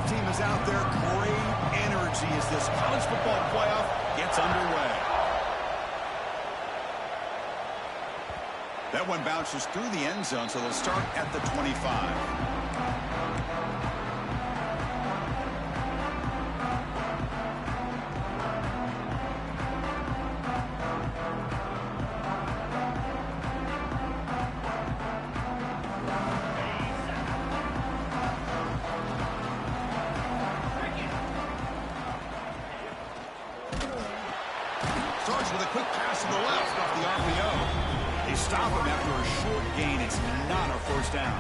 team is out there. Great energy as this college football playoff gets underway. That one bounces through the end zone, so they'll start at the 25. Starts with a quick pass to the left off the RPO. They stop him after a short gain. It's not a first down.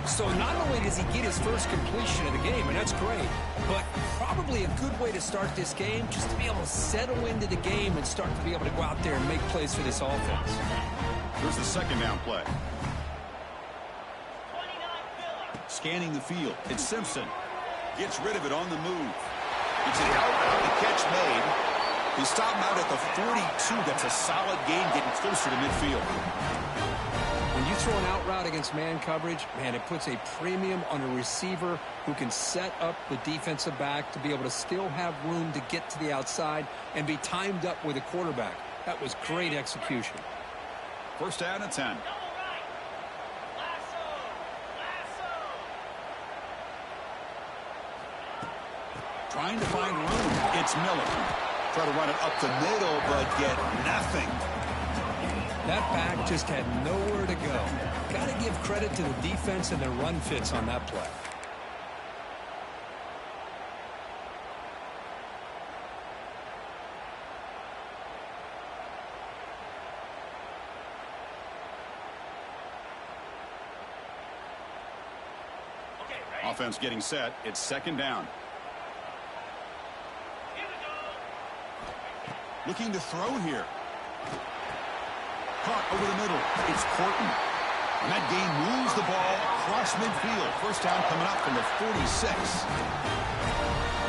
So not only does he get his first completion of the game, and that's great, but probably a good way to start this game, just to be able to settle into the game and start to be able to go out there and make plays for this offense. Here's the second down play. Scanning the field. It's Simpson. Gets rid of it on the move. It's an out. The catch made. He stopped him out at the 42. That's a solid gain, getting closer to midfield. When you throw an out route against man coverage, man, it puts a premium on a receiver who can set up the defensive back to be able to still have room to get to the outside and be timed up with a quarterback. That was great execution. First down and 10. Trying to find room. It's Miller. Try to run it up the middle, but get nothing. That back just had nowhere to go. Got to give credit to the defense and their run fits on that play. Offense getting set. It's second down. Looking to throw here. Caught over the middle. It's Corton. And that gain moves the ball across midfield. First down coming up from the 46.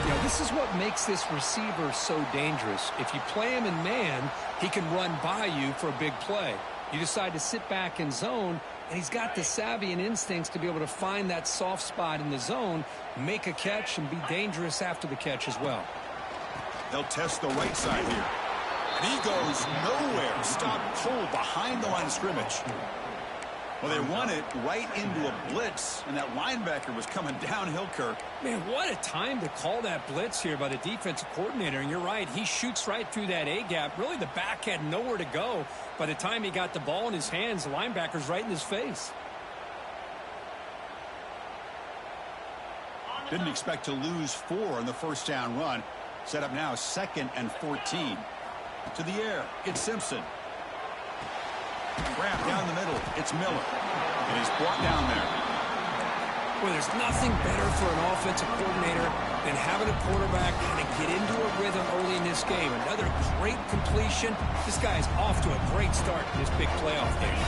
You know, this is what makes this receiver so dangerous. If you play him in man, he can run by you for a big play. You decide to sit back in zone, and he's got the savvy and instincts to be able to find that soft spot in the zone, make a catch, and be dangerous after the catch as well. They'll test the right side here. And he goes nowhere. Stop cold behind the line of scrimmage. Well, they run it right into a blitz, and that linebacker was coming downhill, Kirk. Man, what a time to call that blitz here by the defensive coordinator. And you're right, he shoots right through that A-gap. Really, the back had nowhere to go. By the time he got the ball in his hands, the linebacker's right in his face. Didn't expect to lose 4 on the first down run. Set up now 2nd and 14. To the air, it's Simpson. Grab down the middle, it's Miller. And he's brought down there. Well, there's nothing better for an offensive coordinator than having a quarterback kind of get into a rhythm early in this game. Another great completion. This guy's off to a great start in this big playoff game.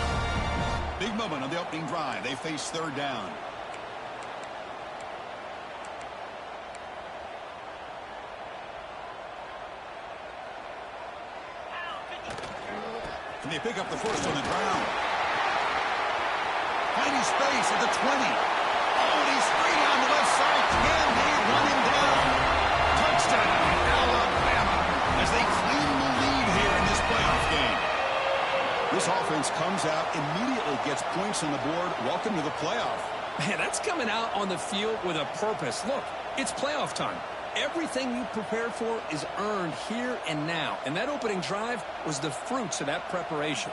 Big moment on the opening drive. They face third down. And they pick up the first on the ground. Finding space at the 20. Oh, and he's free down the left side. Can they run him down? Touchdown, Alabama, as they claim the lead here in this playoff game. This offense comes out, immediately gets points on the board. Welcome to the playoff. Man, that's coming out on the field with a purpose. Look, it's playoff time. Everything you prepared for is earned here and now. And that opening drive was the fruits of that preparation.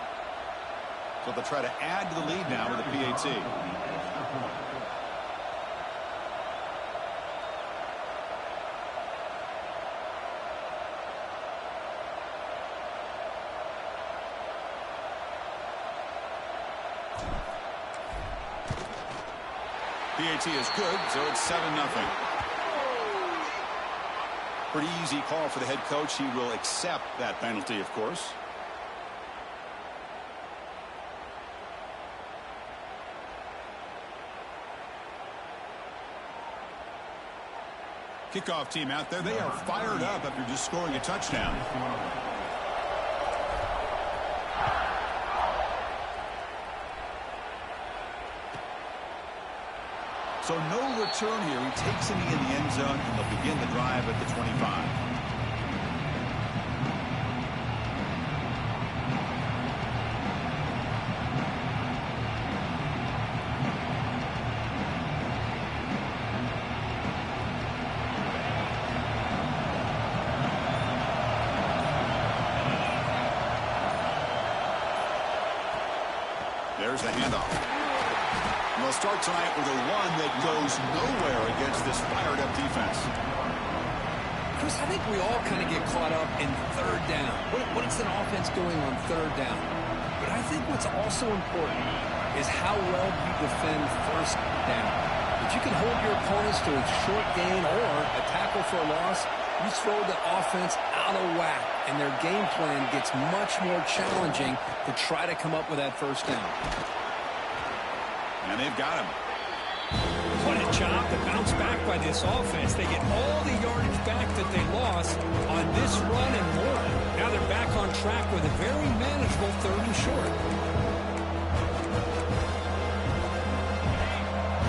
So they'll try to add to the lead now with the PAT. PAT is good, so it's 7-0. Pretty easy call for the head coach. He will accept that penalty, of course. Kickoff team out there. They are fired up after just scoring a touchdown. So no return here. He takes him in the end zone, and they'll begin the drive at the 25. There's the handoff. And they'll start tonight with a run that goes nowhere against this fired-up defense. Chris, I think we all kind of get caught up in third down. What is an offense doing on third down? But I think what's also important is how well you defend first down. If you can hold your opponents to a short gain or a tackle for a loss, you throw the offense out of whack, and their game plan gets much more challenging to try to come up with that first down. And they've got him. What a job to bounce back by this offense. They get all the yardage back that they lost on this run and more. Now they're back on track with a very manageable third and short.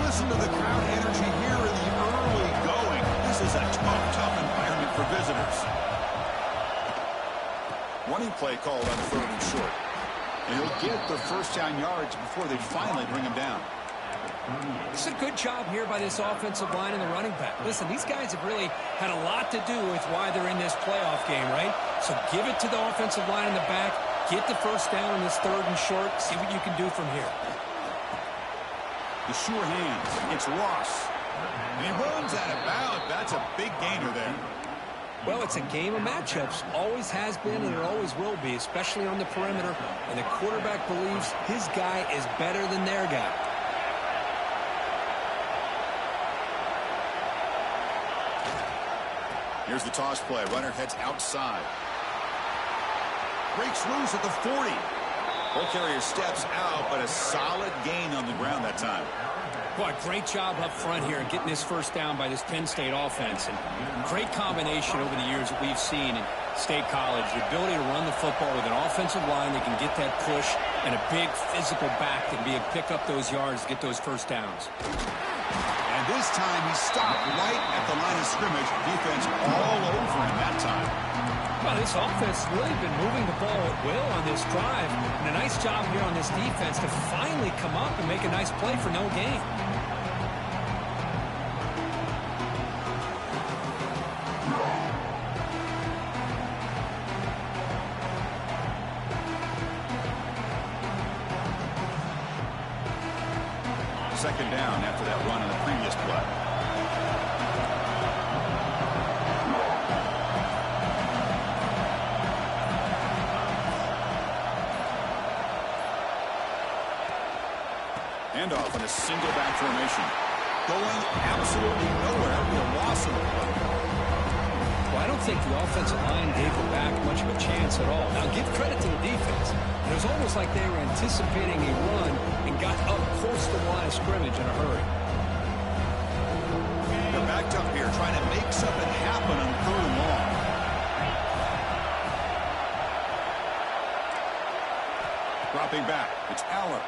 Listen to the crowd energy here in the early going. This is a tough environment for visitors. Running play called on third and short. And he'll get the first down yards before they finally bring him down. It's a good job here by this offensive line and the running back. Listen, these guys have really had a lot to do with why they're in this playoff game, right? So give it to the offensive line in the back. Get the first down in this third and short. See what you can do from here. The sure hands. It's Ross. And he runs out of bounds. That's a big gainer there. Well, it's a game of matchups. Always has been and it always will be, especially on the perimeter. And the quarterback believes his guy is better than their guy. Here's the toss play. Runner heads outside. Breaks loose at the 40. Ball carrier steps out, but a solid gain on the ground that time. Boy, great job up front here and getting this first down by this Penn State offense. And great combination over the years that we've seen in State College. The ability to run the football with an offensive line that can get that push and a big physical back that can pick up those yards to get those first downs. And this time he stopped right at the line of scrimmage. Defense all over him that time. Well, this offense has really been moving the ball at will on this drive. And a nice job here on this defense to finally come up and make a nice play for no gain. Second down after that run on the previous play. Handoff on a single back formation. Going absolutely nowhere. That'll be a loss in the play. Well, I don't think the offensive line gave the back much of a chance at all. Now, give credit to the defense. It was almost like they were anticipating a run and got up close to the line of scrimmage in a hurry. They're backed up here trying to make something happen on third and long. Dropping back. It's Aller.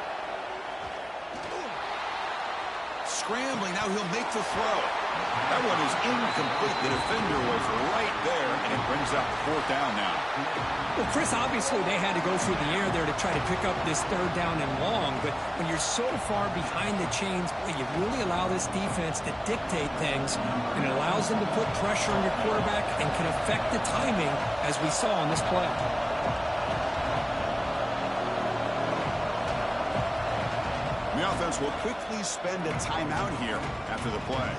Scrambling. Now he'll make the throw. That one is incomplete. The defender was right there, and it brings up fourth down now. Well, Chris, obviously they had to go through the air there to try to pick up this third down and long, but when you're so far behind the chains, boy, you really allow this defense to dictate things, and it allows them to put pressure on your quarterback and can affect the timing, as we saw on this play. The offense will quickly spend a timeout here after the play.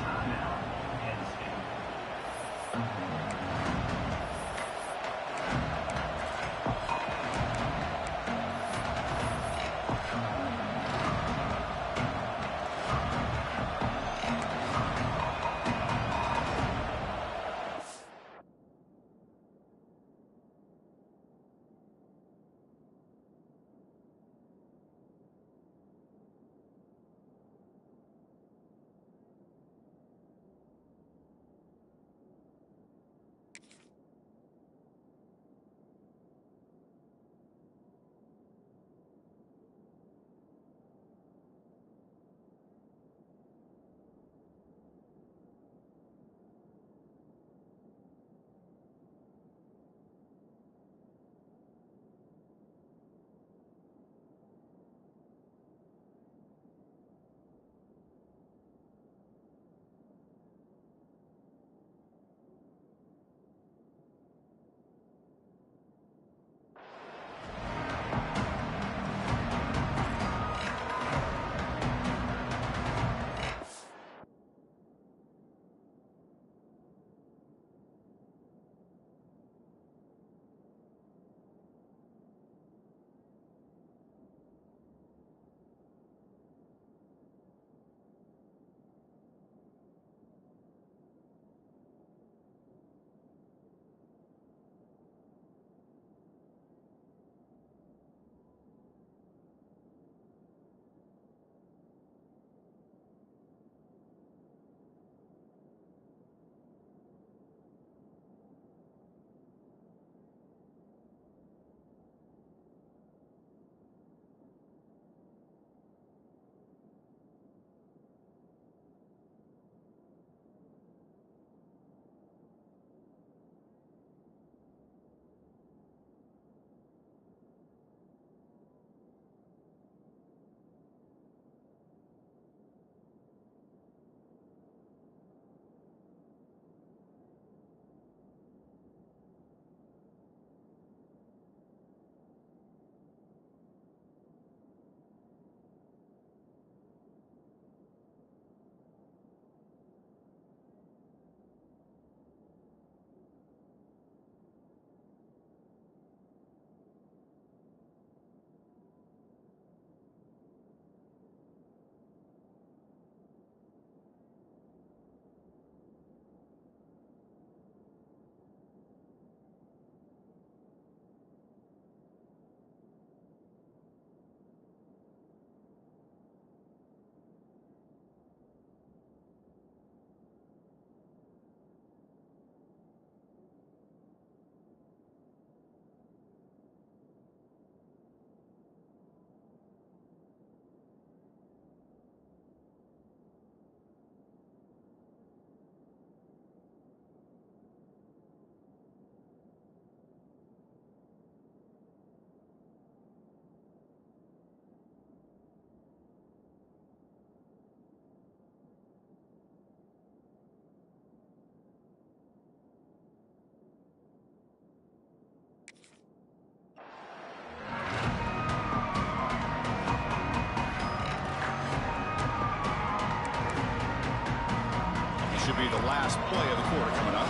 should be the last play of the quarter coming up.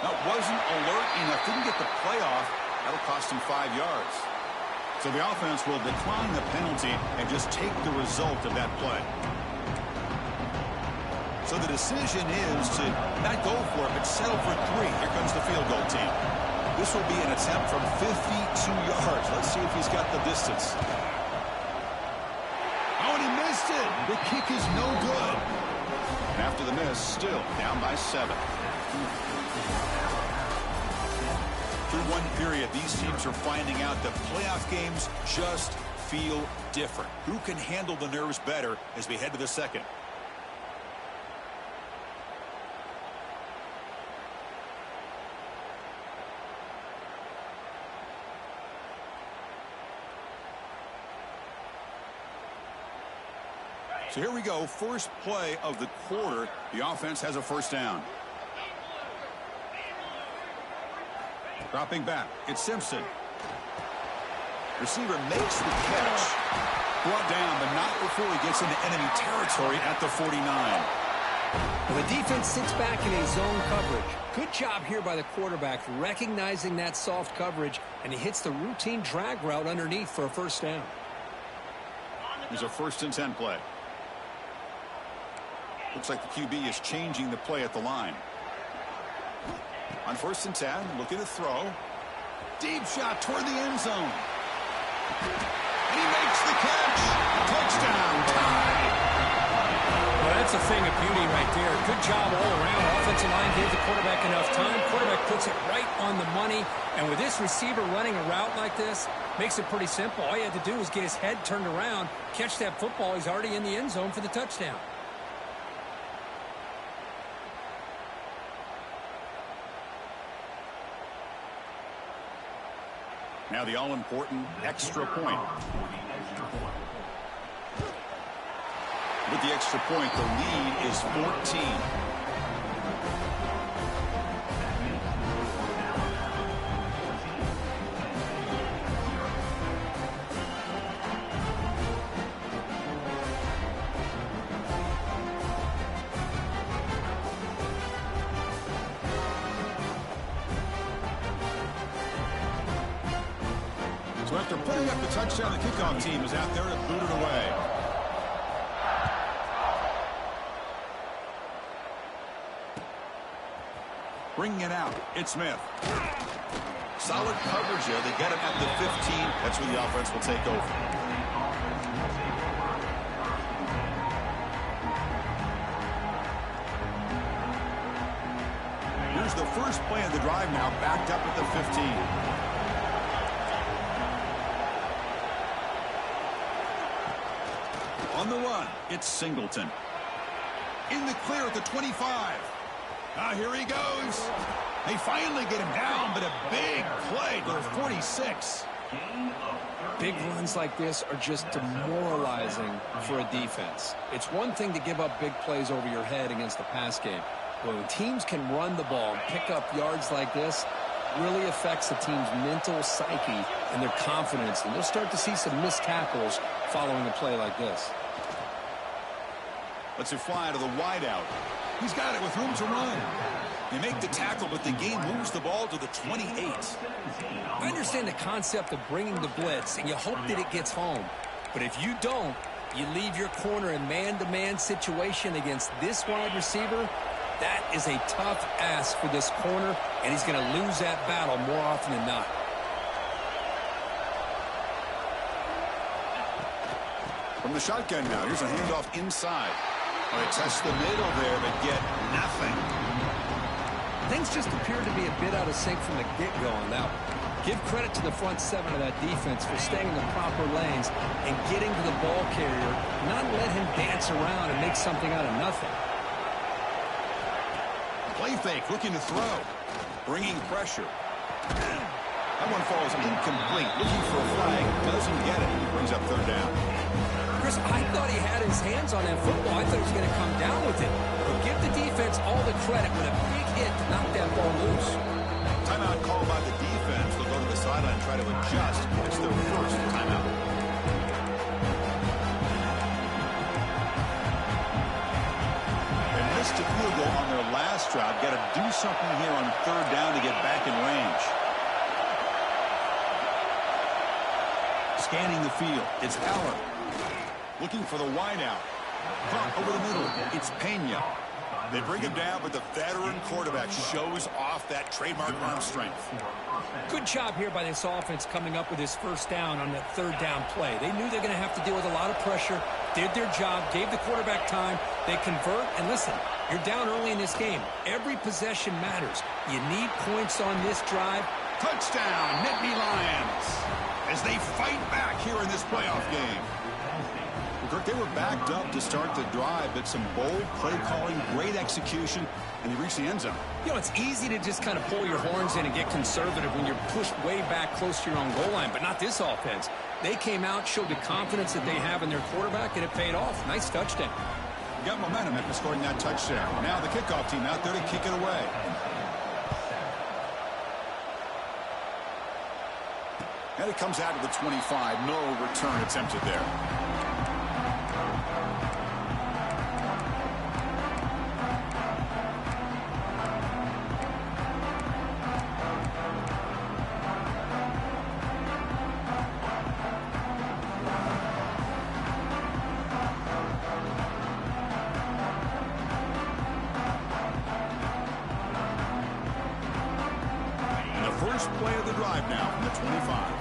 That wasn't alert enough. Didn't get the play off. That'll cost him 5 yards. So the offense will decline the penalty and just take the result of that play. So the decision is to not go for it, but settle for 3. Here comes the field goal team. This will be an attempt from 52 yards. Let's see if he's got the distance. Oh, and he missed it. The kick is no good. And after the miss, still down by 7. Through one period, these teams are finding out that playoff games just feel different. Who can handle the nerves better as we head to the second? So here we go, first play of the quarter. The offense has a first down. Dropping back, it's Simpson. Receiver makes the catch. Brought down, but not before he gets into enemy territory at the 49. The defense sits back in a zone coverage. Good job here by the quarterback recognizing that soft coverage, and he hits the routine drag route underneath for a first down. Here's a 1st and 10 play. Looks like the QB is changing the play at the line. On 1st and 10, looking to throw. Deep shot toward the end zone. And he makes the catch. Touchdown, tie. Well, that's a thing of beauty right there. Good job all around. Offensive line gave the quarterback enough time. Quarterback puts it right on the money. And with this receiver running a route like this, makes it pretty simple. All you had to do was get his head turned around, catch that football. He's already in the end zone for the touchdown. Now the all-important extra point. With the extra point, the lead is 14. So after putting up the touchdown, the kickoff team is out there to boot it away. Bringing it out, it's Smith. Solid coverage there. They get him at the 15. That's where the offense will take over. Here's the first play of the drive now, backed up at the 15. On the run, it's Singleton. In the clear at the 25. Here he goes. They finally get him down, but a big play to the 46. Big runs like this are just demoralizing for a defense. It's one thing to give up big plays over your head against the pass game. But when teams can run the ball and pick up yards like this, it really affects the team's mental psyche and their confidence. And you'll start to see some missed tackles following a play like this. Let's it fly to the wideout. He's got it with room to run. They make the tackle, but the game moves the ball to the 28. I understand the concept of bringing the blitz, and you hope that it gets home. But if you don't, you leave your corner in man-to-man situation against this wide receiver. That is a tough ask for this corner, and he's going to lose that battle more often than not. From the shotgun now, here's a handoff inside. They test the middle there, but get nothing. Things just appear to be a bit out of sync from the get-go on that one. Give credit to the front 7 of that defense for staying in the proper lanes and getting to the ball carrier, not let him dance around and make something out of nothing. Play fake, looking to throw. Bringing pressure. That one falls incomplete. Looking for a flag, doesn't get it. Brings up 3rd down. Chris, I thought he had his hands on that football. I thought he was going to come down with it. But give the defense all the credit with a big hit to knock that ball loose. Timeout called by the defense. They'll go to the sideline and try to adjust. It's their first timeout. They missed a field goal on their last drive. Got to do something here on third down to get back in range. Scanning the field. It's Aller. Looking for the wideout. Front over the middle. It's Pena. They bring him down, but the veteran quarterback shows off that trademark arm strength. Good job here by this offense coming up with his first down on that third down play. They knew they're going to have to deal with a lot of pressure, did their job, gave the quarterback time. They convert, and listen, you're down early in this game. Every possession matters. You need points on this drive. Touchdown, Nittany Lions, as they fight back here in this playoff game. Kirk, they were backed up to start the drive, but some bold play calling, great execution, and they reached the end zone. You know, it's easy to just kind of pull your horns in and get conservative when you're pushed way back close to your own goal line, but not this offense. They came out, showed the confidence that they have in their quarterback, and it paid off. Nice touchdown. Got momentum after scoring that touchdown. Now the kickoff team out there to kick it away. And it comes out to the 25. No return attempted there. First play of the drive now from the 25.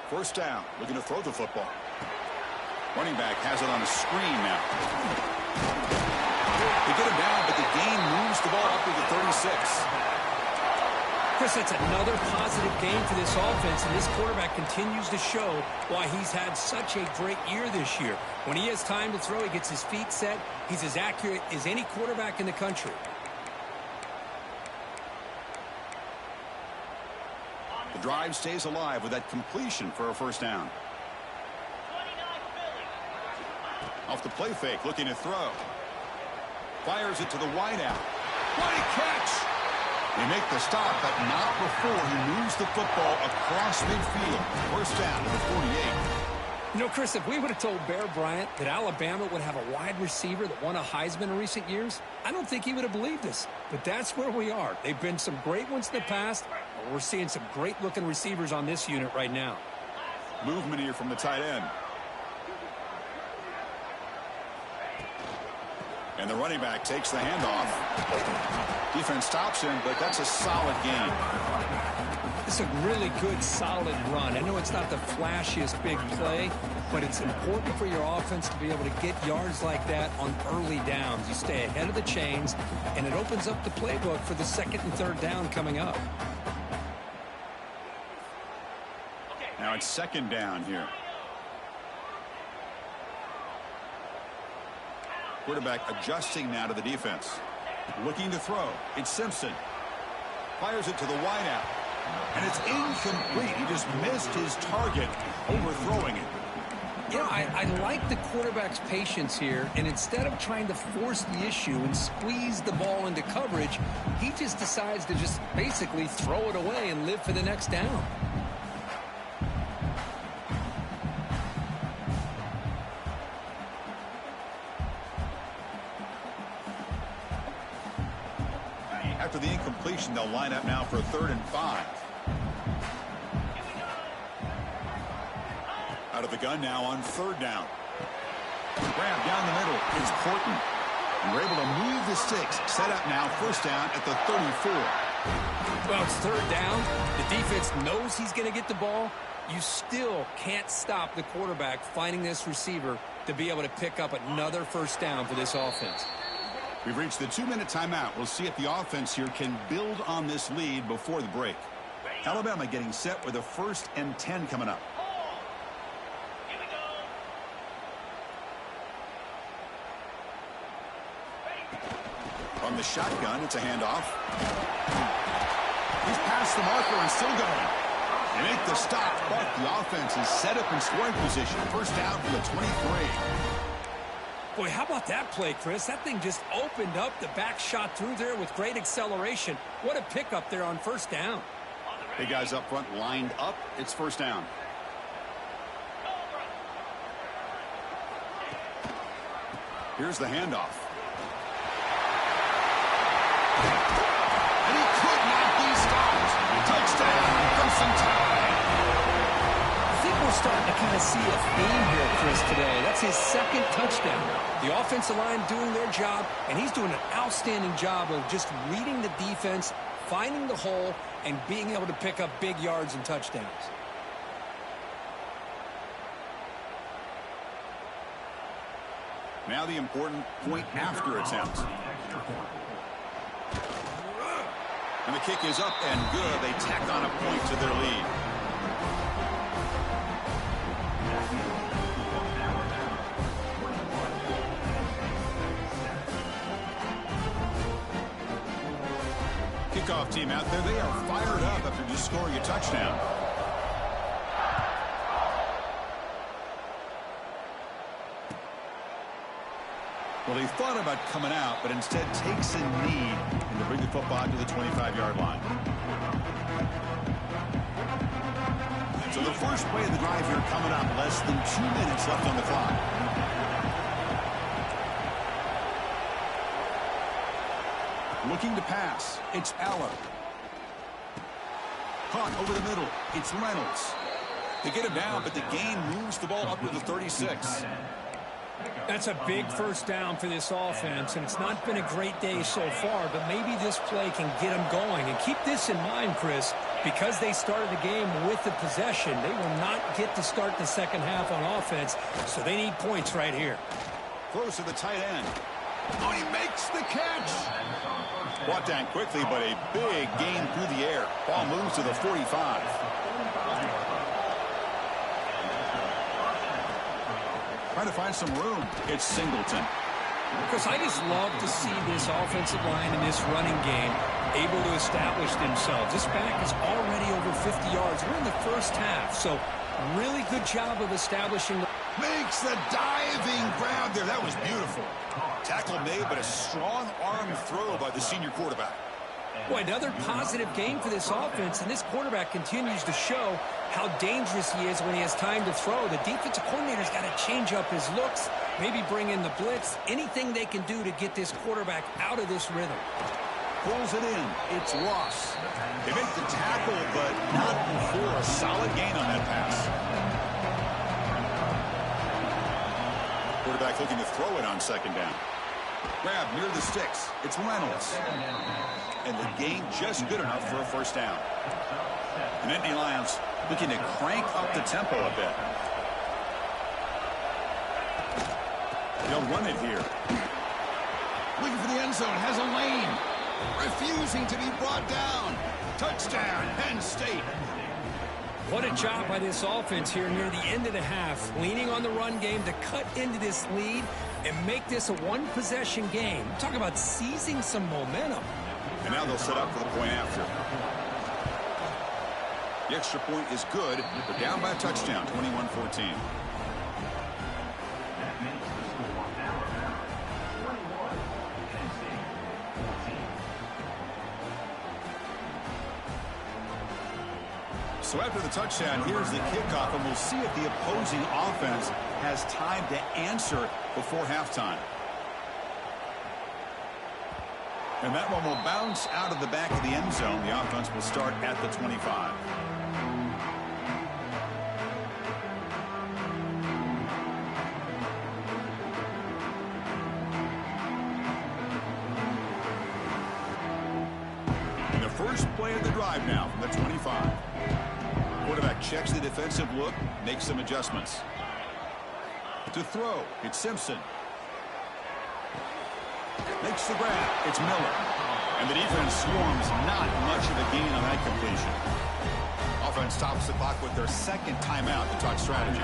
First down, looking to throw the football. Running back has it on a screen now. They get him down, but the gain moves the ball up to the 36. Chris, that's another positive game for this offense, and this quarterback continues to show why he's had such a great year this year. When he has time to throw, he gets his feet set. He's as accurate as any quarterback in the country. The drive stays alive with that completion for a first down. Off the play fake, looking to throw. Fires it to the wideout. What a catch! They make the stop, but not before he moves the football across midfield. First down to the 48. You know, Chris, if we would have told Bear Bryant that Alabama would have a wide receiver that won a Heisman in recent years, I don't think he would have believed us. But that's where we are. They've been some great ones in the past, but we're seeing some great-looking receivers on this unit right now. Movement here from the tight end. And the running back takes the handoff. Defense stops him, but that's a solid gain. It's a really good, solid run. I know it's not the flashiest big play, but it's important for your offense to be able to get yards like that on early downs. You stay ahead of the chains, and it opens up the playbook for the second and third down coming up. Now it's second down here. Quarterback adjusting now to the defense. Looking to throw. It's Simpson. Fires it to the wideout. And it's incomplete. He just missed his target, overthrowing it. You know, I like the quarterback's patience here, and instead of trying to force the issue and squeeze the ball into coverage, he just decides to just basically throw it away and live for the next down. After the incompletion, they'll line up now for a 3rd and 5. Out of the gun now on 3rd down. Grab down the middle. It's Porton. And we're able to move the sticks. Set up now, first down at the 34. Well, it's 3rd down. The defense knows he's going to get the ball. You still can't stop the quarterback finding this receiver to be able to pick up another first down for this offense. We've reached the 2-minute timeout. We'll see if the offense here can build on this lead before the break. Alabama getting set with a 1st and 10 coming up. From the shotgun, it's a handoff. He's past the marker and still going. They make the stop, but the offense is set up in scoring position. First down from the 23. Boy, how about that play, Chris? That thing just opened up. The back shot through there with great acceleration. What a pickup there on first down. The guys up front lined up. It's first down. Here's the handoff. And he could not be stopped. Touchdown, Crimson Tide. I think we're starting to kind of see a theme here, Chris, today. That's his second touchdown. The offensive line doing their job, and he's doing an outstanding job of just reading the defense, finding the hole, and being able to pick up big yards and touchdowns. Now the important point after attempt. And the kick is up and good. They tack on a point to their lead. Kickoff team out there. They are fired up after just scoring a touchdown. Well, he thought about coming out, but instead takes a knee and to bring the football to the 25-yard line. So the first play of the drive here coming up. Less than 2 minutes left on the clock. Looking to pass. It's Aller. Caught over the middle. It's Reynolds. They get him down, but the gain moves the ball up to the 36. That's a big first down for this offense, and it's not been a great day so far, but maybe this play can get them going. And keep this in mind, Chris, because they started the game with the possession, they will not get to start the second half on offense, so they need points right here. Throws to the tight end. Oh, he makes the catch. Brought down quickly, but a big gain through the air. Ball moves to the 45. Trying to find some room. It's Singleton. Chris, I just love to see this offensive line and this running game able to establish themselves. This back is already over 50 yards. We're in the first half, so really good job of establishing. Makes the diving grab there. That was beautiful. Tackle made, but a strong arm throw by the senior quarterback. Boy, another positive game for this offense, and this quarterback continues to show how dangerous he is when he has time to throw. The defensive coordinator's got to change up his looks, maybe bring in the blitz, anything they can do to get this quarterback out of this rhythm. Pulls it in. It's Ross. They make the tackle, but not before a solid gain on that pass. Quarterback looking to throw it on second down. Grab near the sticks. It's Reynolds. And the gain just good enough for a first down. And Nittany Lions looking to crank up the tempo a bit. They'll run it here. Looking for the end zone. Has a lane. Refusing to be brought down. Touchdown, Penn State. What a job by this offense here near the end of the half, leaning on the run game to cut into this lead and make this a one-possession game. Talk about seizing some momentum. And now they'll set up for the point after. The extra point is good. They're down by a touchdown, 21-14. So after the touchdown, here's the kickoff, and we'll see if the opposing offense has time to answer before halftime. And that one will bounce out of the back of the end zone. The offense will start at the 25. And the first play of the drive now from the 25. Quarterback checks the defensive look, makes some adjustments. To throw, it's Simpson. Makes the grab, it's Miller. And the defense swarms, not much of a gain on that completion. Offense stops the clock with their second timeout to talk strategy.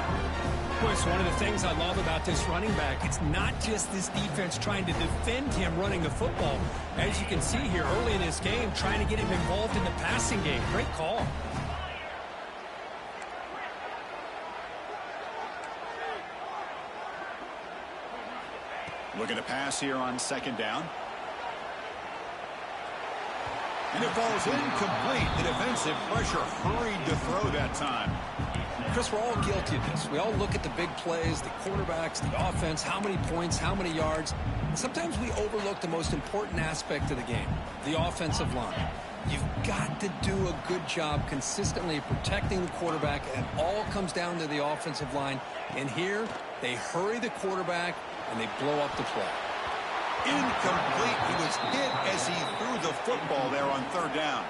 Boy, it's one of the things I love about this running back. It's not just this defense trying to defend him running the football. As you can see here early in this game, trying to get him involved in the passing game. Great call. Looking to pass here on second down. And it falls incomplete. The defensive pressure hurried to throw that time. Chris, we're all guilty of this. We all look at the big plays, the quarterbacks, the offense, how many points, how many yards. And sometimes we overlook the most important aspect of the game, the offensive line. You've got to do a good job consistently protecting the quarterback, and it all comes down to the offensive line. And here, they hurry the quarterback, and they blow up the play. Incomplete. He was hit as he threw the football there on third down.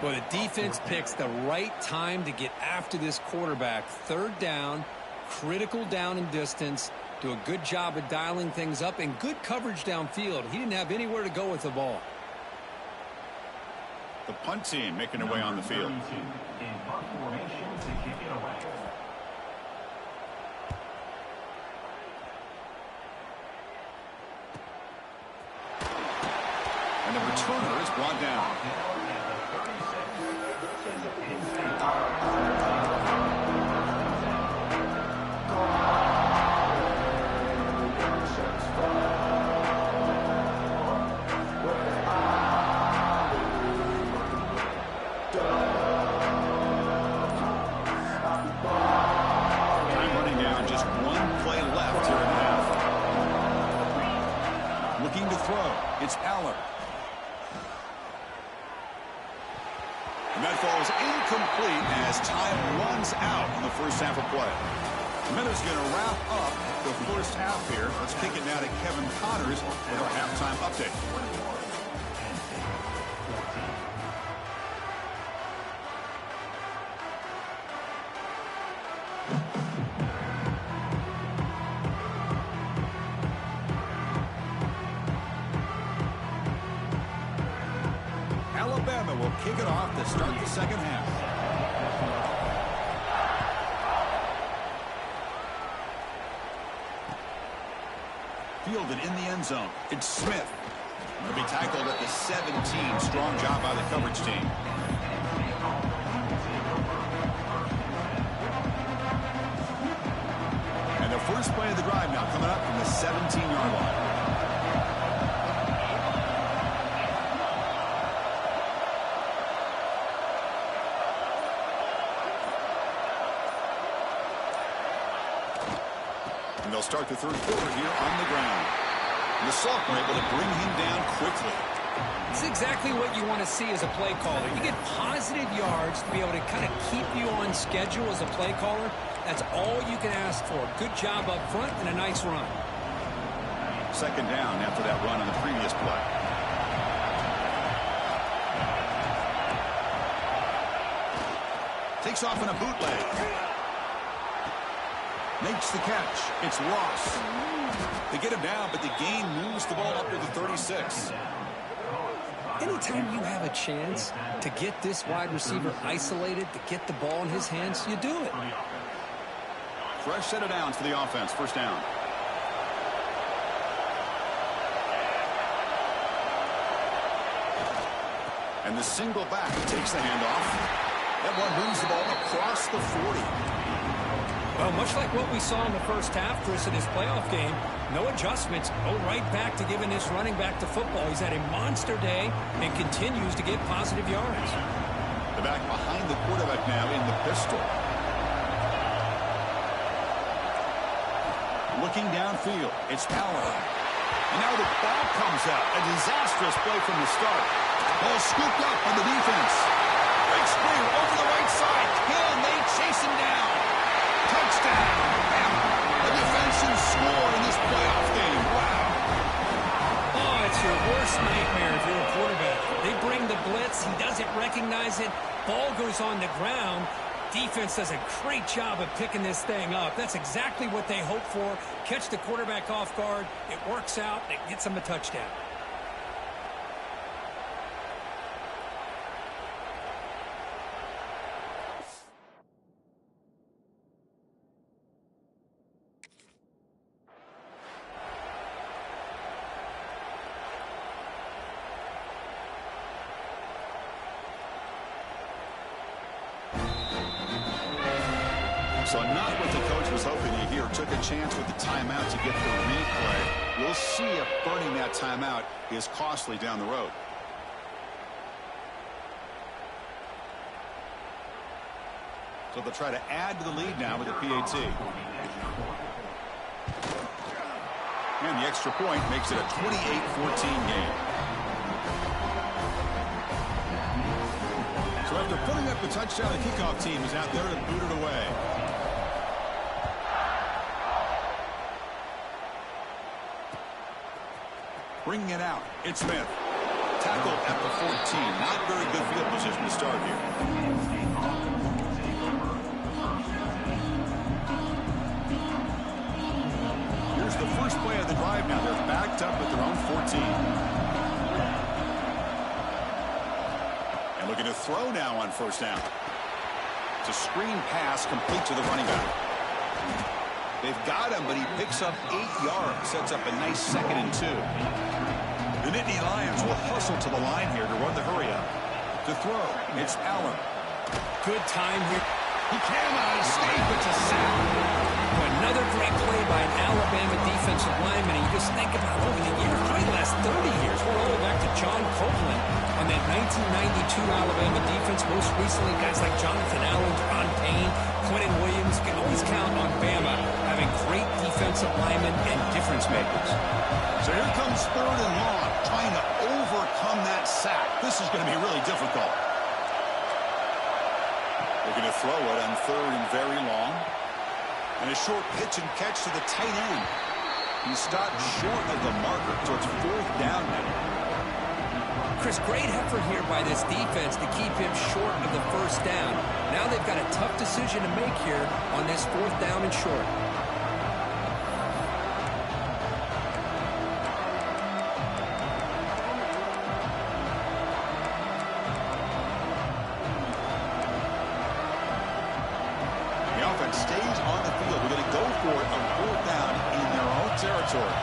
Well, the defense picks the right time to get after this quarterback. Third down, critical down and distance. Do a good job of dialing things up and good coverage downfield. He didn't have anywhere to go with the ball. The punt team making their way on the field. And the returner is brought down. Time running down, just one play left here in the half. Looking to throw, it's Aller. And that falls incomplete as time runs out in the first half of play. Minutes going to wrap up the first half here. Let's kick it now to Kevin Connors with our halftime update. Alabama will kick it off to start the second half. Fielded in the end zone. It's Smith. He'll be tackled at the 17. Strong job by the coverage team. And the first play of the drive now coming up from the 17-yard line. And they'll start the third quarter here on the ground. And the Sophomore able to bring him down quickly. It's exactly what you want to see as a play caller. You get positive yards to be able to kind of keep you on schedule as a play caller. That's all you can ask for. Good job up front and a nice run. Second down after that run on the previous play. Takes off in a bootleg. Makes the catch. It's Ross. They get him down, but the gain moves the ball up to the 36. Anytime you have a chance to get this wide receiver isolated, to get the ball in his hands, you do it. Fresh set of downs for the offense. First down. And the single back takes the handoff. That one moves the ball across the 40. Well, much like what we saw in the first half, Chris, in his playoff game, no adjustments. Go right back to giving this running back to football. He's had a monster day and continues to get positive yards. The back behind the quarterback now in the pistol. Looking downfield, it's Aller. And now the ball comes out. A disastrous play from the start. Ball scooped up on the defense. Breaks free over the right side. Can they chase him down? Touchdown, Bama. A defensive score in this playoff game. Wow. Oh, it's your worst nightmare if you're a quarterback. They bring the blitz. He doesn't recognize it. Ball goes on the ground. Defense does a great job of picking this thing up. That's exactly what they hope for. Catch the quarterback off guard. It works out. It gets them a touchdown. So not what the coach was hoping to hear. Took a chance with the timeout to get the replay. We'll see if burning that timeout is costly down the road. So they'll try to add to the lead now with the PAT. And the extra point makes it a 28-14 game. So after putting up the touchdown, the kickoff team is out there to boot it away. Bringing it out, it's Smith. Tackle at the 14. Not very good field position to start here. Here's the first play of the drive now. They're backed up at their own 14. And looking to throw now on first down. It's a screen pass complete to the running back. They've got him, but he picks up 8 yards. Sets up a nice 2nd and 2. The Nittany Lions will hustle to the line here to run the hurry up. To throw, it's Allen. Good time here. He cannot escape. It's a sack. Another great play by an Alabama defensive lineman. And you just think about over the years, probably the last 30 years. We're all the way back to John Copeland on that 1992 Alabama defense. Most recently, guys like Jonathan Allen, Ron Payne, Quentin Williams. You can always count on Bama having great defensive linemen and difference makers. So here comes 3rd and long, trying to overcome that sack. This is going to be really difficult. They're going to throw it on 3rd and very long. And a short pitch and catch to the tight end. He stopped short of the marker, so it's 4th down now. Chris, great effort here by this defense to keep him short of the first down. Now they've got a tough decision to make here on this 4th down and short. Stays on the field. We're going to go for it on 4th down in their own territory.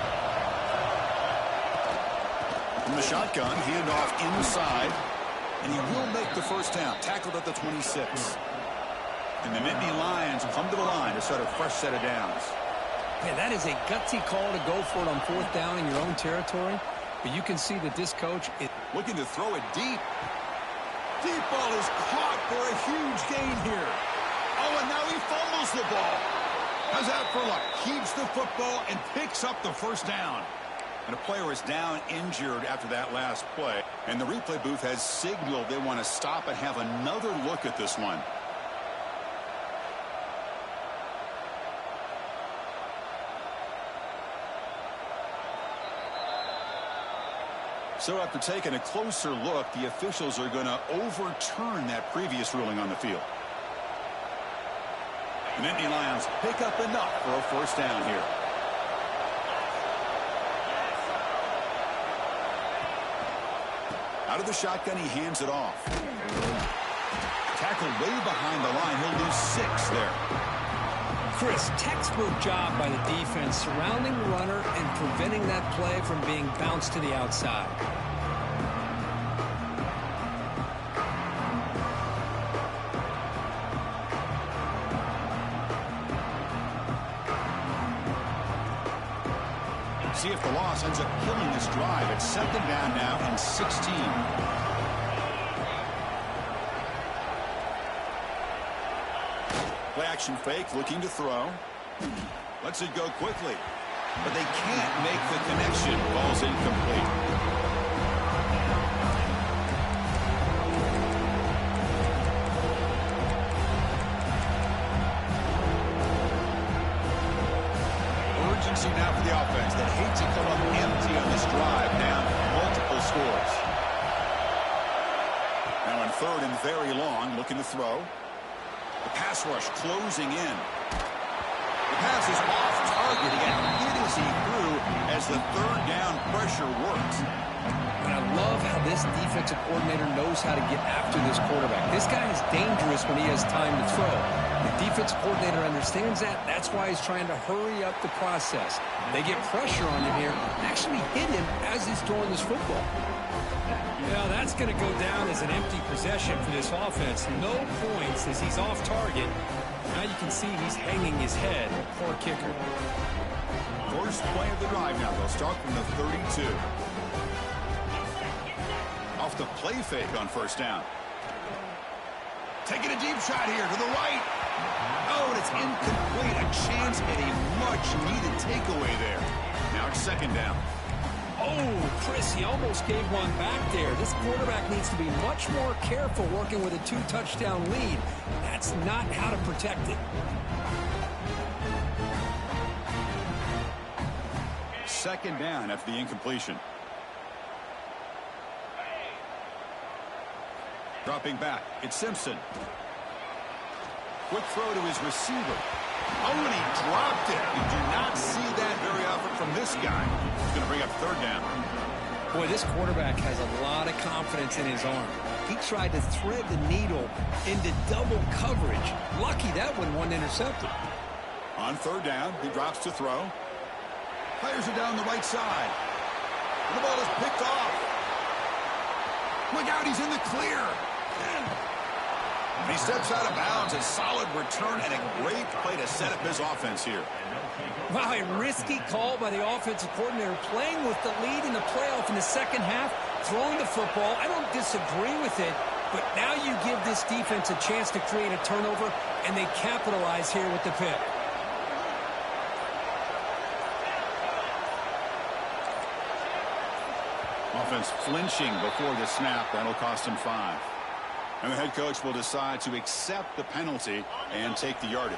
From the shotgun, handoff inside, and he will make the first down. Tackled at the 26. And the Nittany Lions come to the line to start a fresh set of downs. Man, that is a gutsy call to go for it on 4th down in your own territory. But you can see that this coach is looking to throw it deep. Deep ball is caught for a huge gain here. Oh, and now he fumbles the ball. How's that for luck? Keeps the football and picks up the first down. And a player is down injured after that last play. And the replay booth has signaled they want to stop and have another look at this one. So after taking a closer look, the officials are going to overturn that previous ruling on the field. The Nittany Lions pick up enough for a first down here. Out of the shotgun, he hands it off. Tackled way behind the line. He'll lose 6 there. Chris, textbook job by the defense surrounding the runner and preventing that play from being bounced to the outside. See if the loss ends up killing this drive. It's 2nd down now and 16. Play action fake, looking to throw. Lets it go quickly. But they can't make the connection. Ball's incomplete. Now for the offense that hates to come up empty on this drive, down multiple scores. Now on 3rd and very long, looking to throw. The pass rush closing in. The pass is off target. He got hit as he threw as the 3rd down pressure works. And I love how this defensive coordinator knows how to get after this quarterback. This guy is dangerous when he has time to throw. The defensive coordinator understands that. That's why he's trying to hurry up the process. They get pressure on him here, actually hit him as he's throwing this football. Well, that's going to go down as an empty possession for this offense. No points as he's off target. Now you can see he's hanging his head. Poor kicker. First play of the drive now. They'll start from the 32. Off the play fake on first down. Taking a deep shot here to the right. Oh, and it's incomplete. A chance at a much-needed takeaway there. Now it's second down. Oh, Chris, he almost gave one back there. This quarterback needs to be much more careful working with a 2-touchdown lead. That's not how to protect it. Second down after the incompletion. Dropping back, it's Simpson. Quick throw to his receiver. Oh, and he dropped it. You do not see that very often from this guy. He's going to bring up third down. Boy, this quarterback has a lot of confidence in his arm. He tried to thread the needle into double coverage. Lucky that one wasn't intercepted. On third down, he drops to throw. Fires it down the right side. And the ball is picked off. Look out, he's in the clear. He steps out of bounds. A solid return and a great play to set up his offense here. Wow, a risky call by the offensive coordinator, playing with the lead in the playoff in the second half, throwing the football. I don't disagree with it, but now you give this defense a chance to create a turnover, and they capitalize here with the pick. Offense flinching before the snap. That'll cost him 5. And the head coach will decide to accept the penalty and take the yardage.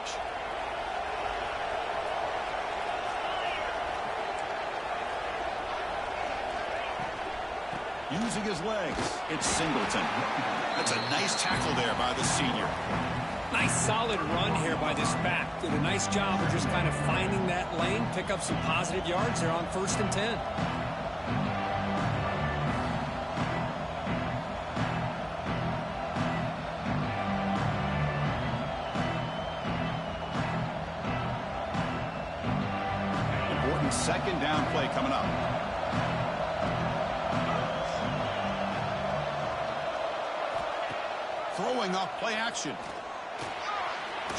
Using his legs, it's Singleton. That's a nice tackle there by the senior. Nice solid run here by this back. Did a nice job of just kind of finding that lane, pick up some positive yards there on 1st and 10. Second down play coming up. Throwing off play action.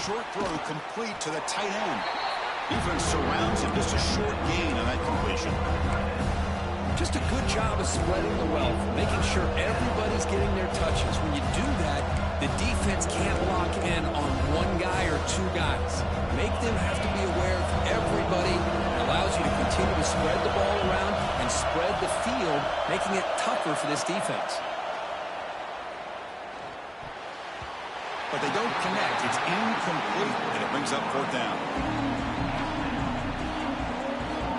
Short throw complete to the tight end. Defense surrounds him. Just a short gain on that completion. Just a good job of spreading the wealth, making sure everybody's getting their touches. When you do that, the defense can't lock in on one guy or two guys. Make them have to be aware of everybody. Allows you to continue to spread the ball around and spread the field, making it tougher for this defense. But they don't connect. It's incomplete, and it brings up fourth down.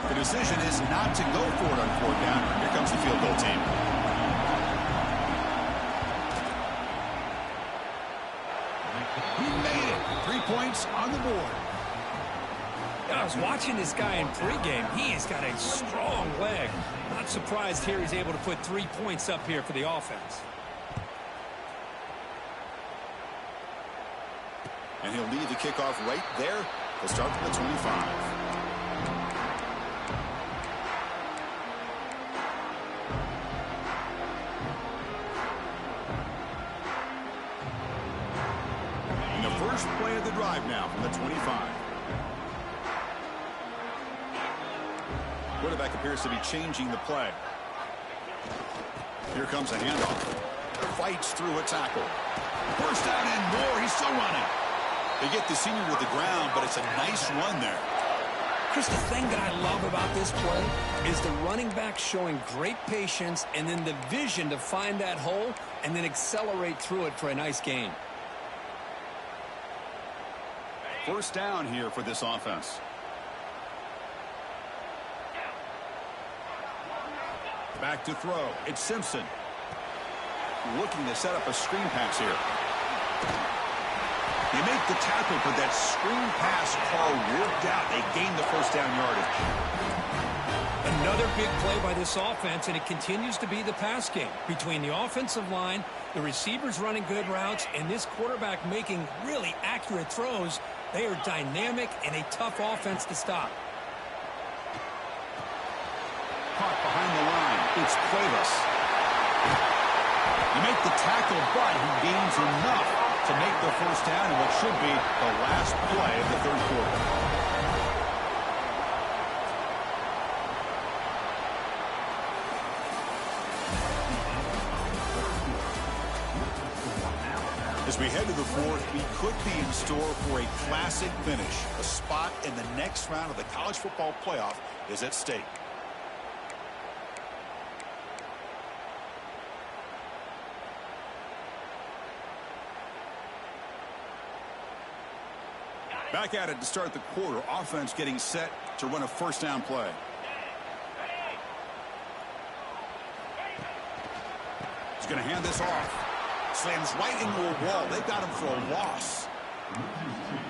The decision is not to go for it on fourth down. Here comes the field goal team. He made it. 3 points on the board. I was watching this guy in pregame. He has got a strong leg. Not surprised here he's able to put 3 points up here for the offense. And he'll lead the kickoff right there. He'll start from the 25. And the first play of the drive now from the 25. Quarterback appears to be changing the play. Here comes a handoff. Fights through a tackle. First down and more. He's still running. They get the senior to the ground, but it's a nice run there. Chris, the thing that I love about this play is the running back showing great patience and then the vision to find that hole and then accelerate through it for a nice gain. First down here for this offense. Back to throw. It's Simpson. Looking to set up a screen pass here. They make the tackle, but that screen pass call worked out. They gained the first down yardage. Another big play by this offense, and it continues to be the pass game. Between the offensive line, the receivers running good routes, and this quarterback making really accurate throws, they are dynamic and a tough offense to stop. Caught behind the line. It's Cuevas. They make the tackle, but he gains enough to make the first down in what should be the last play of the third quarter. As we head to the fourth, we could be in store for a classic finish. A spot in the next round of the college football playoff is at stake. Back at it to start the quarter. Offense getting set to run a first down play. He's going to hand this off. Slams right into a wall. They got him for a loss.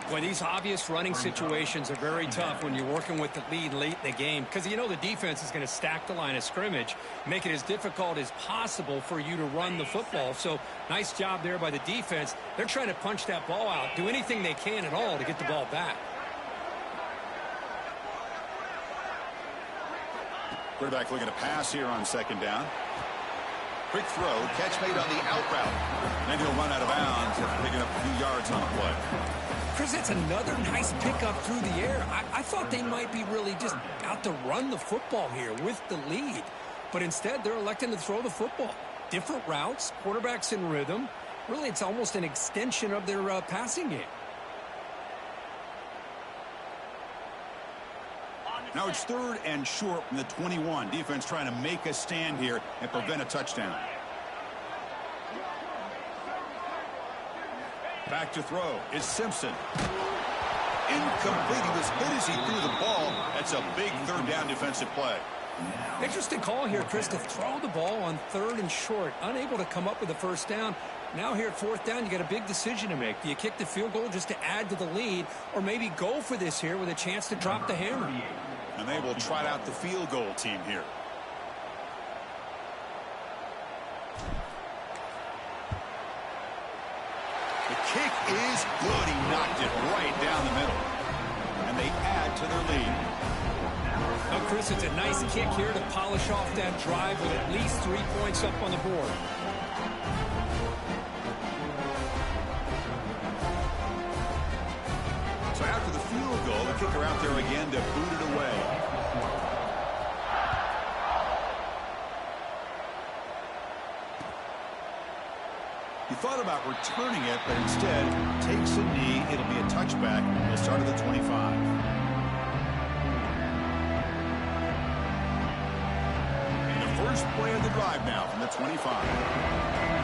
Well, these obvious running situations are very tough when you're working with the lead late in the game, because you know the defense is going to stack the line of scrimmage, make it as difficult as possible for you to run the football. So nice job there by the defense. They're trying to punch that ball out, do anything they can at all to get the ball back. Quarterback looking to pass here on second down. Quick throw, catch made on the out route. Then he'll run out of bounds after picking up a few yards on the play. Chris, that's another nice pickup through the air. I thought they might be really just out to run the football here with the lead. But instead, they're electing to throw the football. Different routes, quarterbacks in rhythm. Really, it's almost an extension of their passing game. Now it's third and short from the 21. Defense trying to make a stand here and prevent a touchdown. Back to throw is Simpson. Incomplete. He was hit as he threw the ball. That's a big third down defensive play. Interesting call here, Chris, to throw the ball on third and short. Unable to come up with a first down. Now here at fourth down, you got a big decision to make. Do you kick the field goal just to add to the lead, or maybe go for this here with a chance to drop the hammer? And they will trot out the field goal team here. The kick is good. He knocked it right down the middle. And they add to their lead. Now, Chris, it's a nice kick here to polish off that drive with at least 3 points up on the board. So after the field goal, the kicker out there again to boot it away. He thought about returning it, but instead takes a knee. It'll be a touchback. He'll start at the 25. The first play of the drive now from the 25.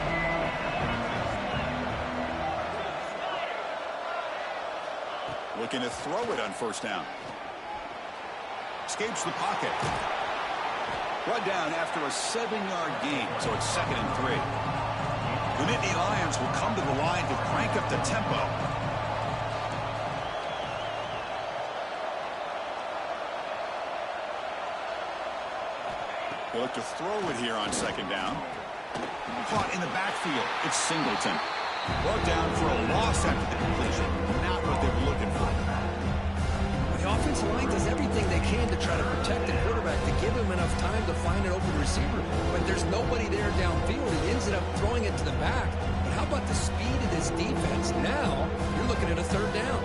Looking to throw it on first down. Escapes the pocket. Brought down after a 7-yard gain, so it's 2nd and 3. The Nittany Lions will come to the line to crank up the tempo. They look to throw it here on second down. Caught in the backfield. It's Singleton. Brought down for a loss after the completion. Not what they were looking for. The offensive line does everything they can to try to protect the quarterback, to give him enough time to find an open receiver. But there's nobody there downfield. He ends up throwing it to the back. But how about the speed of this defense? Now you're looking at a third down.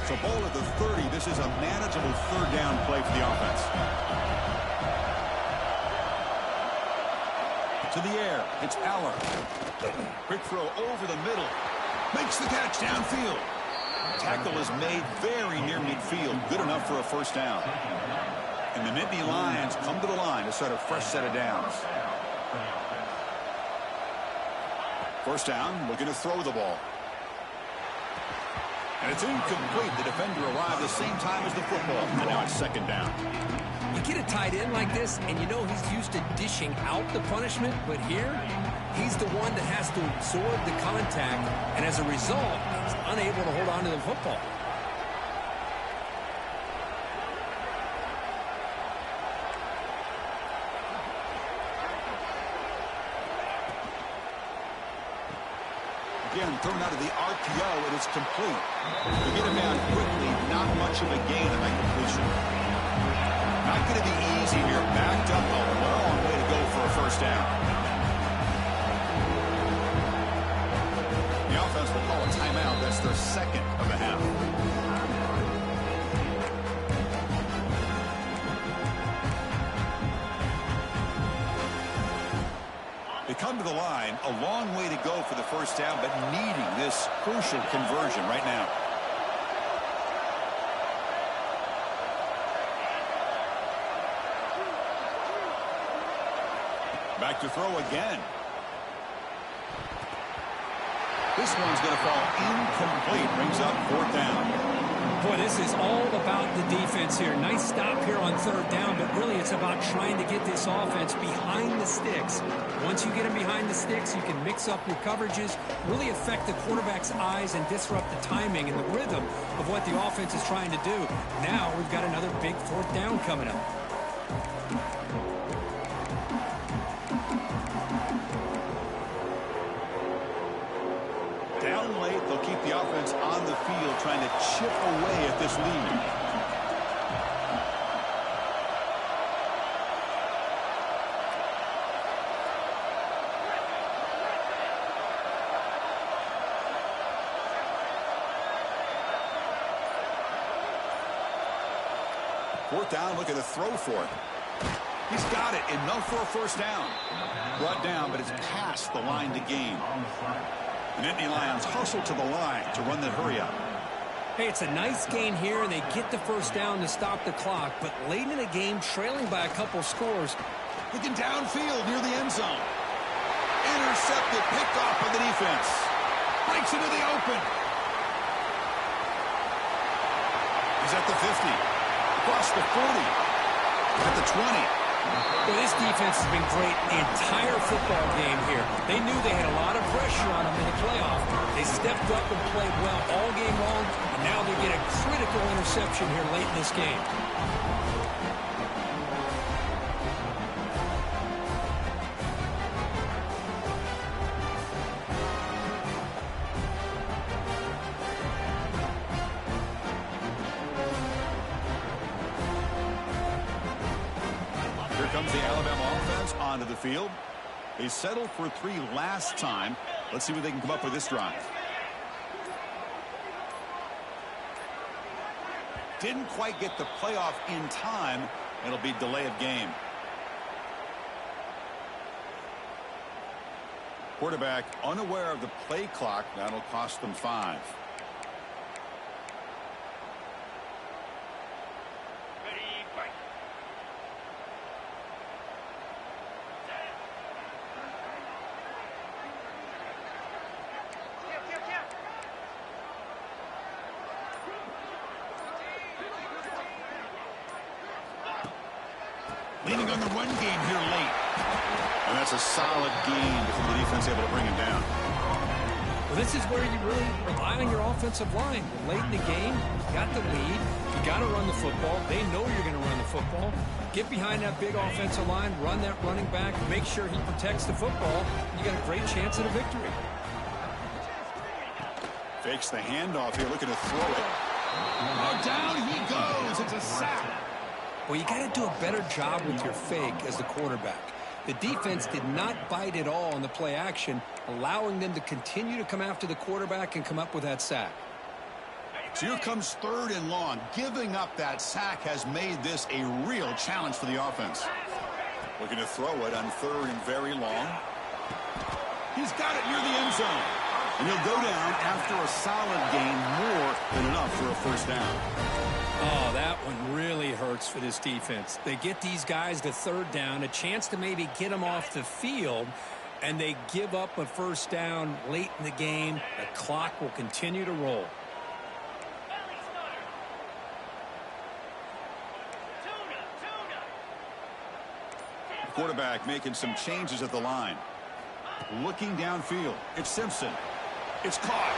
So ball at the 30. This is a manageable third down play for the offense. To the air, it's Aller. Quick throw over the middle. Makes the catch downfield. Tackle is made very near midfield. Good enough for a first down. And the Nittany Lions come to the line to start a fresh set of downs. First down, looking to throw the ball. And it's incomplete. The defender arrived the same time as the football. And now it's second down. You get a tight end like this, and you know he's used to dishing out the punishment, but here, he's the one that has to absorb the contact, and as a result, he's unable to hold on to the football. Again, thrown out of the RPO, and it's complete. We get him down quickly, not much of a gain on that completion. not going to be easy here. Backed up a long way to go for a first down. The offense will call a timeout. That's their second of the half. They come to the line, a long way to go for the first down, but needing this crucial conversion right now. Back to throw again. This one's going to fall incomplete. Brings up fourth down. Boy, this is all about the defense here. Nice stop here on third down, but really it's about trying to get this offense behind the sticks. Once you get them behind the sticks, you can mix up your coverages, really affect the quarterback's eyes and disrupt the timing and the rhythm of what the offense is trying to do. Now we've got another big fourth down coming up. Down late, they'll keep the offense on the field trying to chip away at this lead. Fourth down, look at the throw for it. He's got it, enough for a first down. Brought down, but it's past the line to gain. And Nittany Lions hustle to the line to run the hurry up. Hey, it's a nice gain here, and they get the first down to stop the clock, but late in the game, trailing by a couple scores. Looking downfield near the end zone. Intercepted, picked off by the defense. Breaks into the open. He's at the 50. Across the 40. At the 20. Well, this defense has been great the entire football game here. They knew they had a lot of pressure on them in the playoff. They stepped up and played well all game long, and now they get a critical interception here late in this game. Comes the Alabama offense onto the field. They settled for 3 last time. Let's see what they can come up with this drive. Didn't quite get the playoff in time. It'll be delay of game. Quarterback unaware of the play clock. That'll cost them 5. Leaning on the run game here late. And that's a solid gain before the defense able to bring him down. Well, this is where you really rely on your offensive line. Late in the game, you got the lead. You got to run the football. They know you're going to run the football. Get behind that big offensive line, run that running back, make sure he protects the football. You got a great chance at a victory. Fakes the handoff here, looking to throw it. Oh, down he goes. It's a sack. Well, you got to do a better job with your fake as the quarterback. The defense did not bite at all on the play action, allowing them to continue to come after the quarterback and come up with that sack. So here comes 3rd and long. Giving up that sack has made this a real challenge for the offense. Looking to throw it on 3rd and very long. He's got it near the end zone. And he'll go down after a solid gain, more than enough for a first down. Oh, that one really hurts for this defense. They get these guys to 3rd down, a chance to maybe get them off the field, and they give up a first down late in the game. The clock will continue to roll. The quarterback making some changes at the line. Looking downfield. It's Simpson. It's caught.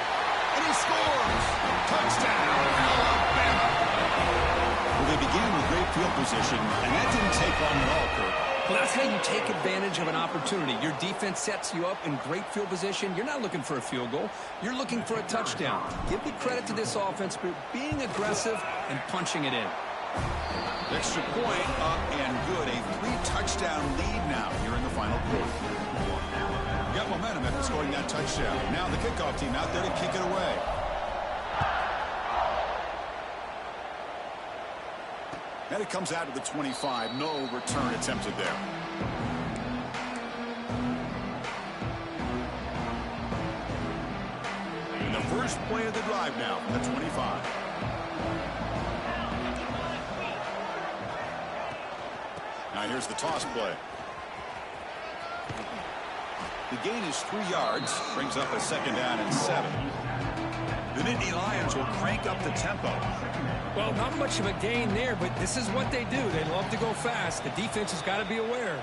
And he scores. Touchdown, Alabama. Well, they began with great field position, and that didn't take long at all, Kurt. Well, that's how you take advantage of an opportunity. Your defense sets you up in great field position. You're not looking for a field goal. You're looking for a touchdown. Give the credit to this offense for being aggressive and punching it in. Extra point up and good. A 3-touchdown lead now here in the final quarter. Got momentum after scoring that touchdown. Now the kickoff team out there to kick it away. And it comes out to the 25. No return attempted there. And the first play of the drive now from the 25. Now here's the toss play. The gain is 3 yards. Brings up a 2nd down and 7. The Nittany Lions will crank up the tempo. Well, not much of a gain there, but this is what they do. They love to go fast. The defense has got to be aware.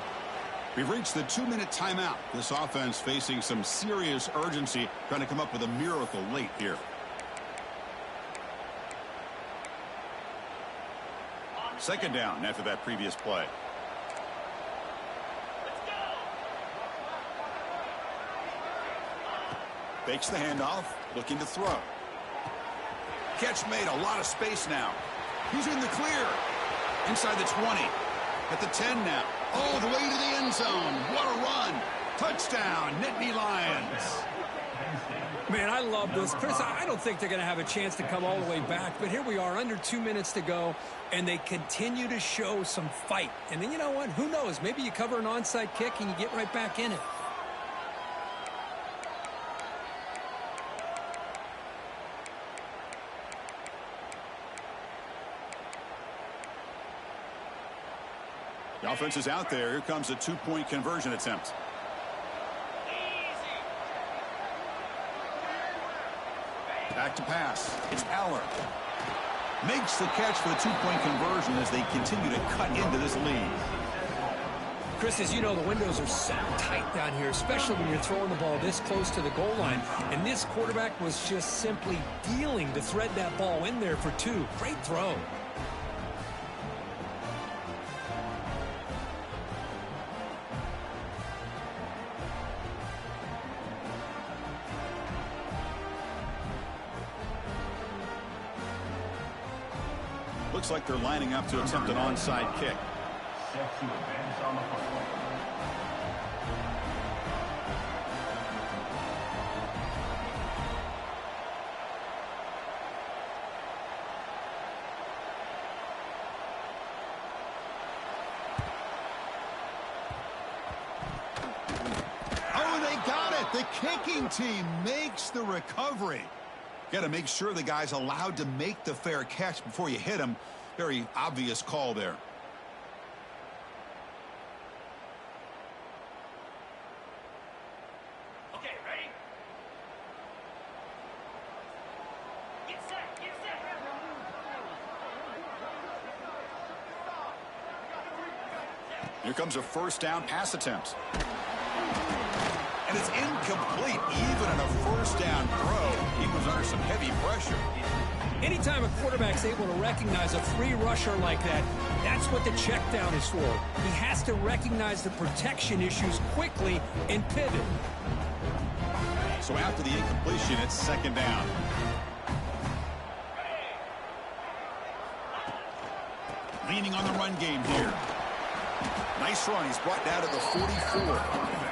We've reached the 2-minute timeout. This offense facing some serious urgency, trying to come up with a miracle late here. Second down after that previous play. Fakes the handoff, looking to throw. Catch made, a lot of space now. He's in the clear. Inside the 20. At the 10 now. Oh, the way to the end zone. What a run. Touchdown, Nittany Lions. Man, I love this. Chris, I don't think they're going to have a chance to come all the way back, but here we are, under 2 minutes to go, and they continue to show some fight. And then, you know what? Who knows? Maybe you cover an onside kick and you get right back in it. The offense is out there. Here comes a 2-point conversion attempt. Back to pass. It's Aller. Makes the catch for the 2-point conversion as they continue to cut into this lead. Chris, as you know, the windows are so tight down here, especially when you're throwing the ball this close to the goal line. And this quarterback was just simply dealing to thread that ball in there for 2. Great throw. Looks like they're lining up to attempt an onside kick. Oh, they got it. The kicking team makes the recovery. Got to make sure the guy's allowed to make the fair catch before you hit him. Very obvious call there. Okay, ready? Get set, get set. Here comes a first down pass attempt. And it's incomplete. Even in a first down throw, he was under some heavy pressure. Anytime a quarterback's able to recognize a free rusher like that, that's what the check down is for. He has to recognize the protection issues quickly and pivot. So after the incompletion, it's second down. Leaning on the run game here. Nice run. He's brought down to the 44.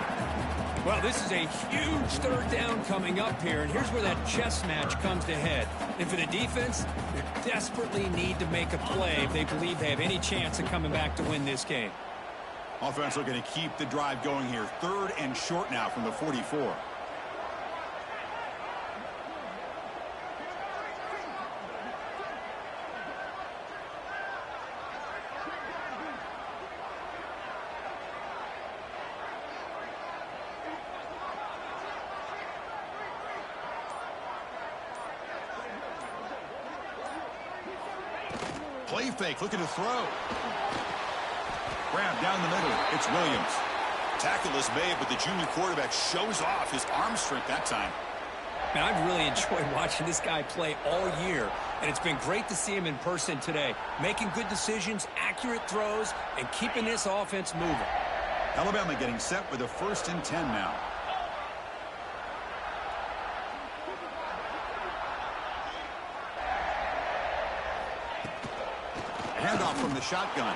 Well, this is a huge third down coming up here, and here's where that chess match comes to head. And for the defense, they desperately need to make a play if they believe they have any chance of coming back to win this game. Offense looking to keep the drive going here. 3rd and short now from the 44. Play fake, looking to throw. Grab down the middle. It's Williams. Tackle is made, but the junior quarterback shows off his arm strength that time. Man, I've really enjoyed watching this guy play all year, and it's been great to see him in person today, making good decisions, accurate throws, and keeping this offense moving. Alabama getting set with a 1st and 10 now. And handoff from the shotgun.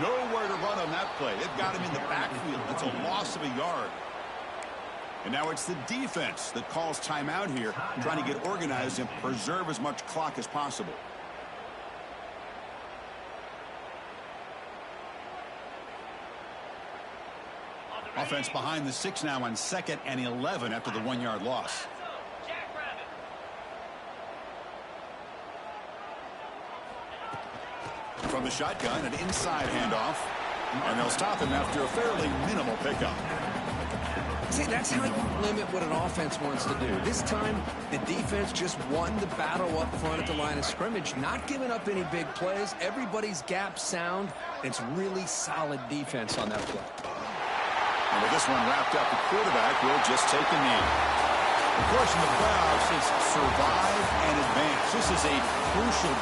Nowhere to run on that play. They've got him in the backfield. That's a loss of a yard. And now it's the defense that calls timeout here, trying to get organized and preserve as much clock as possible. Offense behind the 6 now on 2nd and 11 after the 1-yard loss. From the shotgun, an inside handoff. And they'll stop him after a fairly minimal pickup. See, that's how you limit what an offense wants to do. This time, the defense just won the battle up front at the line of scrimmage, not giving up any big plays. Everybody's gap sound. It's really solid defense on that play. And with this one wrapped up, the quarterback will just take a knee. Of course, in the playoffs, it's survive and advance. This is a crucial